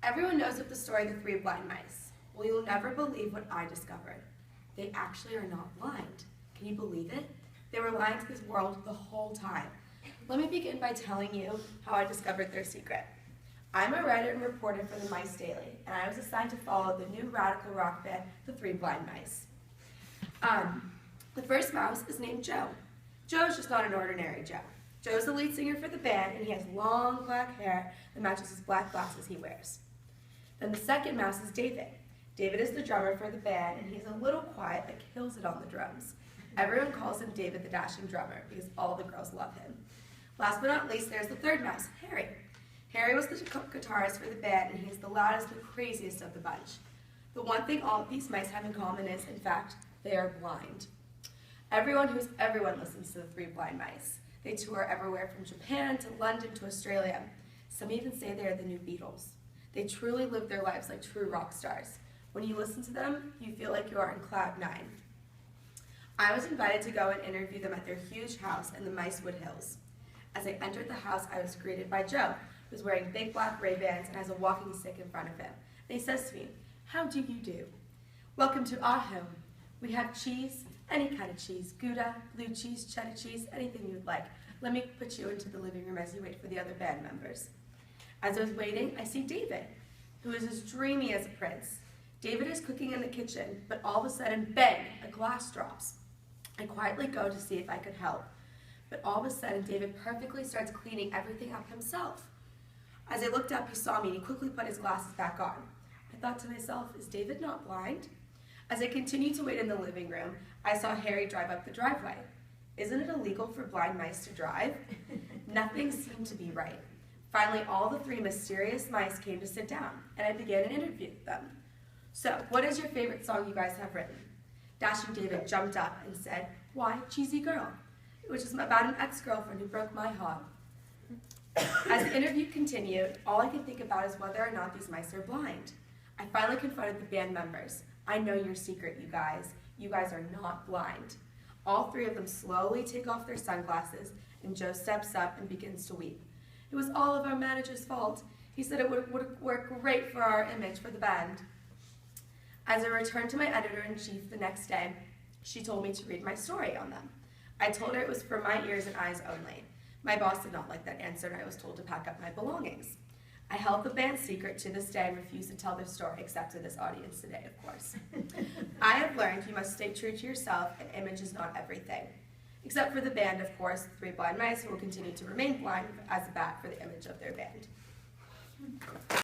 Everyone knows of the story of the three blind mice. Well, you'll never believe what I discovered. They actually are not blind. Can you believe it? They were lying to this world the whole time. Let me begin by telling you how I discovered their secret. I'm a writer and reporter for the Mice Daily, and I was assigned to follow the new radical rock band, the Three Blind Mice. The first mouse is named Joe. Joe's just not an ordinary Joe. Joe's the lead singer for the band, and he has long black hair that matches his black glasses he wears. Then the second mouse is David. David is the drummer for the band, and he's a little quiet but kills it on the drums. Everyone calls him David the Dashing Drummer because all the girls love him. Last but not least, there's the third mouse, Harry. Harry was the guitarist for the band, and he's the loudest and craziest of the bunch. The one thing all of these mice have in common is, in fact, they are blind. Everyone listens to the Three Blind Mice. They tour everywhere from Japan to London to Australia. Some even say they are the new Beatles. They truly live their lives like true rock stars. When you listen to them, you feel like you are in cloud nine. I was invited to go and interview them at their huge house in the Micewood Hills. As I entered the house, I was greeted by Joe, who was wearing big black Ray-Bans and has a walking stick in front of him. And he says to me, "How do you do? Welcome to our home. We have cheese, any kind of cheese, Gouda, blue cheese, cheddar cheese, anything you'd like. Let me put you into the living room as you wait for the other band members." As I was waiting, I see David, who is as dreamy as a prince. David is cooking in the kitchen, but all of a sudden, bang, a glass drops. I quietly go to see if I could help, but all of a sudden, David perfectly starts cleaning everything up himself. As I looked up, he saw me and he quickly put his glasses back on. I thought to myself, is David not blind? As I continued to wait in the living room, I saw Harry drive up the driveway. Isn't it illegal for blind mice to drive? Nothing seemed to be right. Finally, all the three mysterious mice came to sit down, and I began an interview with them. "So, what is your favorite song you guys have written?" Dashing David jumped up and said, "Why, Cheesy Girl," which is about an ex-girlfriend who broke my heart. As the interview continued, all I could think about is whether or not these mice are blind. I finally confronted the band members. "I know your secret, you guys. You guys are not blind." All three of them slowly take off their sunglasses, and Joe steps up and begins to weep. "It was all of our manager's fault. He said it would work great for our image for the band." As I returned to my editor-in-chief the next day, she told me to read my story on them. I told her it was for my ears and eyes only. My boss did not like that answer, and I was told to pack up my belongings. I held the band's secret to this day and refuse to tell their story, except to this audience today, of course. I have learned you must stay true to yourself, and image is not everything. Except for the band, of course, the Three Blind Mice, who will continue to remain blind as a bat for the image of their band.